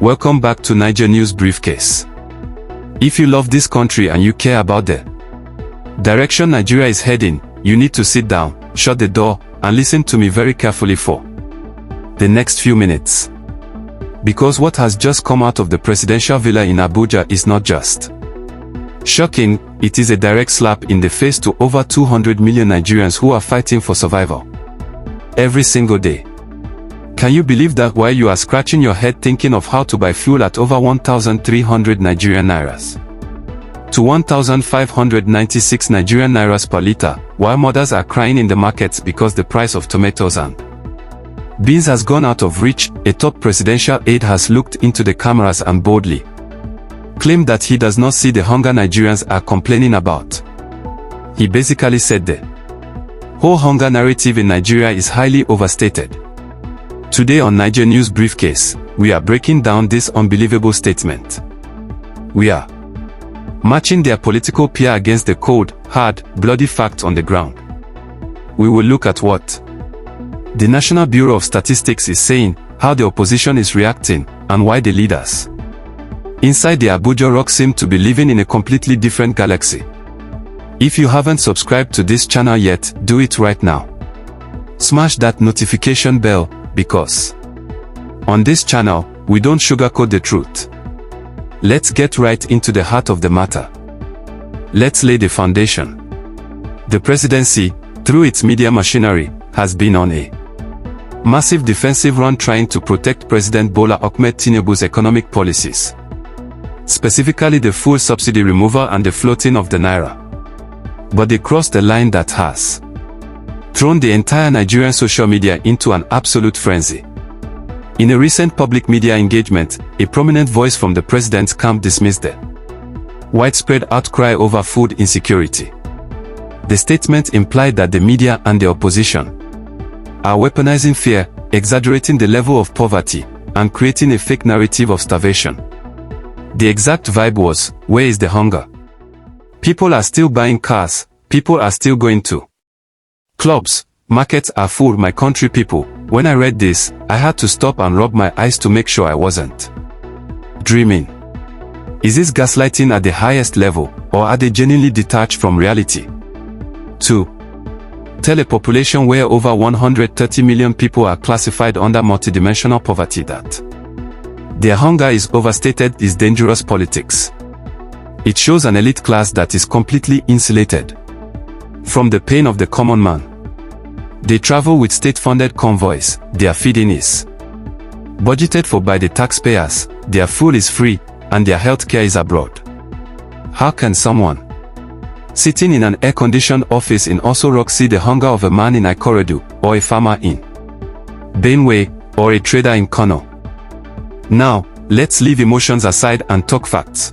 Welcome back to Niger News Briefcase. If you love this country and you care about the direction Nigeria is heading, you need to sit down, shut the door, and listen to me very carefully for the next few minutes. Because what has just come out of the presidential villa in Abuja is not just shocking, it is a direct slap in the face to over 200 million Nigerians who are fighting for survival every single day. Can you believe that while you are scratching your head thinking of how to buy fuel at over 1,300 Nigerian nairas to 1,596 Nigerian nairas per litre, while mothers are crying in the markets because the price of tomatoes and beans has gone out of reach, a top presidential aide has looked into the cameras and boldly claimed that he does not see the hunger Nigerians are complaining about. He basically said the whole hunger narrative in Nigeria is highly overstated. Today on Niger News Briefcase, we are breaking down this unbelievable statement. We are matching their political PR against the cold, hard, bloody facts on the ground. We will look at what the National Bureau of Statistics is saying, how the opposition is reacting, and why the leaders inside the Abuja rock seem to be living in a completely different galaxy. If you haven't subscribed to this channel yet, do it right now. Smash that notification bell, because on this channel, we don't sugarcoat the truth. Let's get right into the heart of the matter. Let's lay the foundation. The presidency, through its media machinery, has been on a massive defensive run trying to protect President Bola Ahmed Tinubu's economic policies, specifically the fuel subsidy removal and the floating of the naira. But they crossed the line that has thrown the entire Nigerian social media into an absolute frenzy. In a recent public media engagement, a prominent voice from the president's camp dismissed the widespread outcry over food insecurity. The statement implied that the media and the opposition are weaponizing fear, exaggerating the level of poverty, and creating a fake narrative of starvation. The exact vibe was, where is the hunger? People are still buying cars, people are still going to clubs, markets are full, my country people. When I read this, I had to stop and rub my eyes to make sure I wasn't dreaming. Is this gaslighting at the highest level, or are they genuinely detached from reality? 2. Tell a population where over 130 million people are classified under multidimensional poverty that their hunger is overstated is dangerous politics. It shows an elite class that is completely insulated from the pain of the common man. They travel with state-funded convoys, their feeding is budgeted for by the taxpayers, their food is free, and their healthcare is abroad. How can someone sitting in an air-conditioned office in Oso Rock see the hunger of a man in Ikorodu, or a farmer in Benue, or a trader in Kano? Now, let's leave emotions aside and talk facts.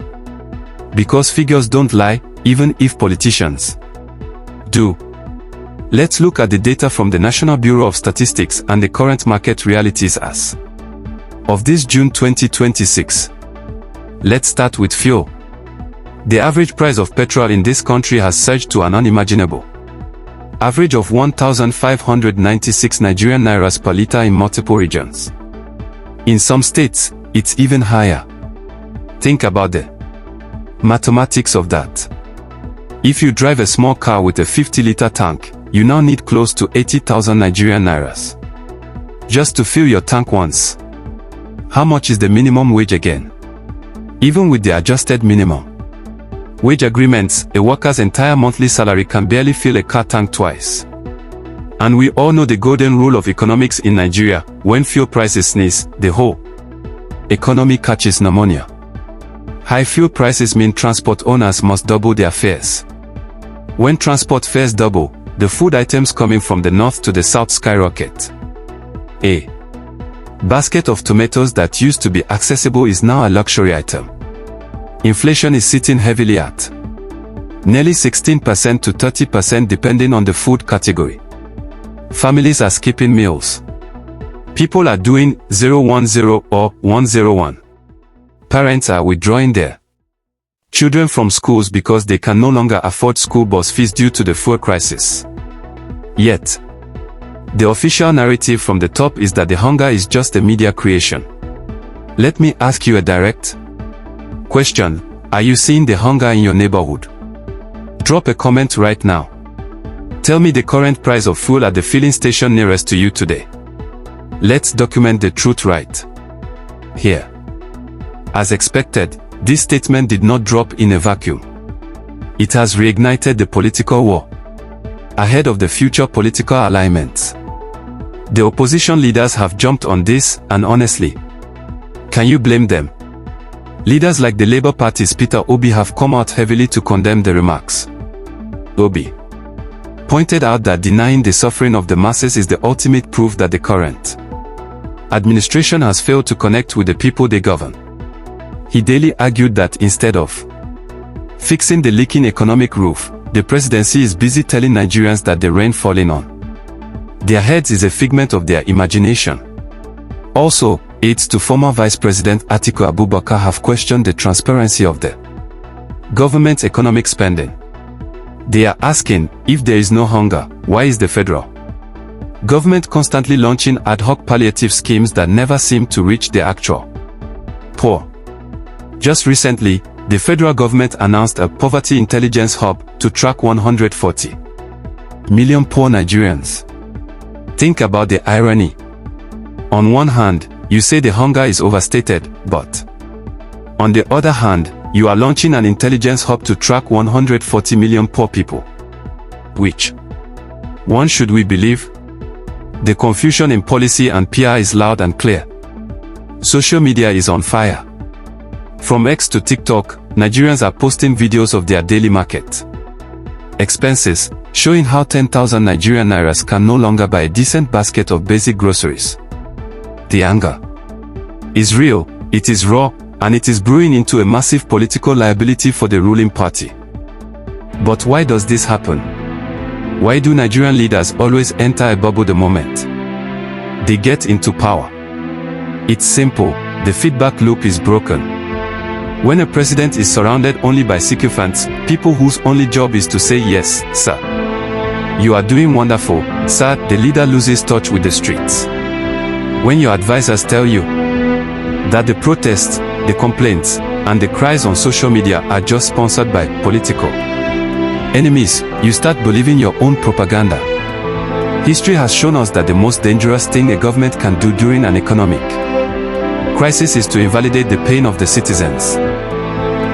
Because figures don't lie, even if politicians do. Let's look at the data from the National Bureau of Statistics and the current market realities as of this June 2026. Let's start with fuel. The average price of petrol in this country has surged to an unimaginable average of 1,596 Nigerian nairas per litre in multiple regions. In some states, it's even higher. Think about the mathematics of that. If you drive a small car with a 50-litre tank, you now need close to 80,000 Nigerian nairas just to fill your tank once. How much is the minimum wage again? Even with the adjusted minimum wage agreements, a worker's entire monthly salary can barely fill a car tank twice. And we all know the golden rule of economics in Nigeria: when fuel prices sneeze, the whole economy catches pneumonia. High fuel prices mean transport owners must double their fares. When transport fares double, the food items coming from the north to the south skyrocket. A basket of tomatoes that used to be accessible is now a luxury item. Inflation is sitting heavily at nearly 16% to 30% depending on the food category. Families are skipping meals. People are doing 010 or 101. Parents are withdrawing their children from schools because they can no longer afford school bus fees due to the fuel crisis. Yet, the official narrative from the top is that the hunger is just a media creation. Let me ask you a direct question. Are you seeing the hunger in your neighborhood? Drop a comment right now. Tell me the current price of fuel at the filling station nearest to you today. Let's document the truth right here. As expected, this statement did not drop in a vacuum. It has reignited the political war ahead of the future political alignments. The opposition leaders have jumped on this, and honestly, can you blame them? Leaders like the Labour Party's Peter Obi have come out heavily to condemn the remarks. Obi pointed out that denying the suffering of the masses is the ultimate proof that the current administration has failed to connect with the people they govern. He daily argued that instead of fixing the leaking economic roof, the presidency is busy telling Nigerians that the rain falling on their heads is a figment of their imagination. Also, aides to former Vice President Atiku Abubakar have questioned the transparency of the government's economic spending. They are asking, if there is no hunger, why is the federal government constantly launching ad hoc palliative schemes that never seem to reach the actual poor? Just recently, the federal government announced a poverty intelligence hub to track 140 million poor Nigerians. Think about the irony. On one hand, you say the hunger is overstated, but on the other hand, you are launching an intelligence hub to track 140 million poor people. Which one should we believe? The confusion in policy and PR is loud and clear. Social media is on fire. From X to TikTok, Nigerians are posting videos of their daily market expenses, showing how 10,000 Nigerian nairas can no longer buy a decent basket of basic groceries. The anger is real, it is raw, and it is brewing into a massive political liability for the ruling party. But why does this happen? Why do Nigerian leaders always enter a bubble the moment they get into power? It's simple, the feedback loop is broken. When a president is surrounded only by sycophants, people whose only job is to say yes, sir, you are doing wonderful, sir, the leader loses touch with the streets. When your advisors tell you that the protests, the complaints, and the cries on social media are just sponsored by political enemies, you start believing your own propaganda. History has shown us that the most dangerous thing a government can do during an economic crisis is to invalidate the pain of the citizens.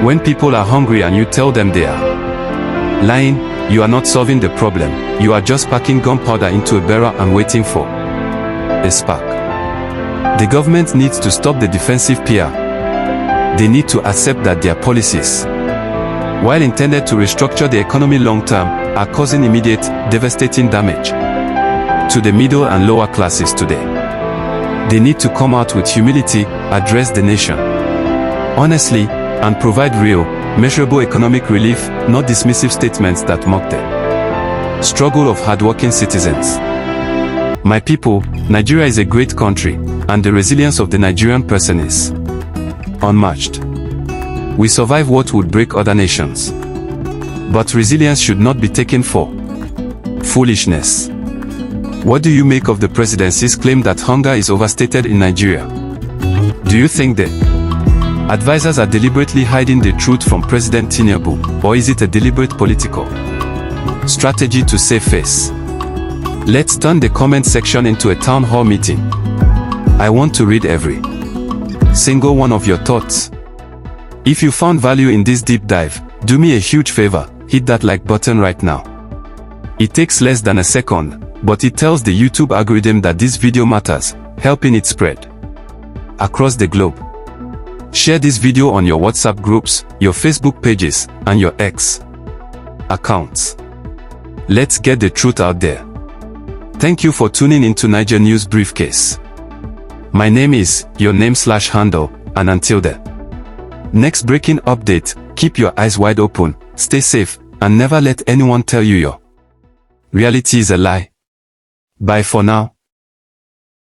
When people are hungry and you tell them they are lying, you are not solving the problem, you are just packing gunpowder into a barrel and waiting for a spark. The government needs to stop the defensive PR. They need to accept that their policies, while intended to restructure the economy long-term, are causing immediate, devastating damage to the middle and lower classes today. They need to come out with humility, address the nation honestly, and provide real, measurable economic relief, not dismissive statements that mock the struggle of hardworking citizens. My people, Nigeria is a great country, and the resilience of the Nigerian person is unmatched. We survive what would break other nations. But resilience should not be taken for foolishness. What do you make of the presidency's claim that hunger is overstated in Nigeria? Do you think the advisors are deliberately hiding the truth from President Tinubu, or is it a deliberate political strategy to save face? Let's turn the comment section into a town hall meeting. I want to read every single one of your thoughts. If you found value in this deep dive, do me a huge favor, hit that like button right now. It takes less than a second, but it tells the YouTube algorithm that this video matters, helping it spread across the globe. Share this video on your WhatsApp groups, your Facebook pages, and your X accounts. Let's get the truth out there. Thank you for tuning into Naija News Briefcase. My name is your name/handle, and until the next breaking update, keep your eyes wide open, stay safe, and never let anyone tell you your reality is a lie. Bye for now.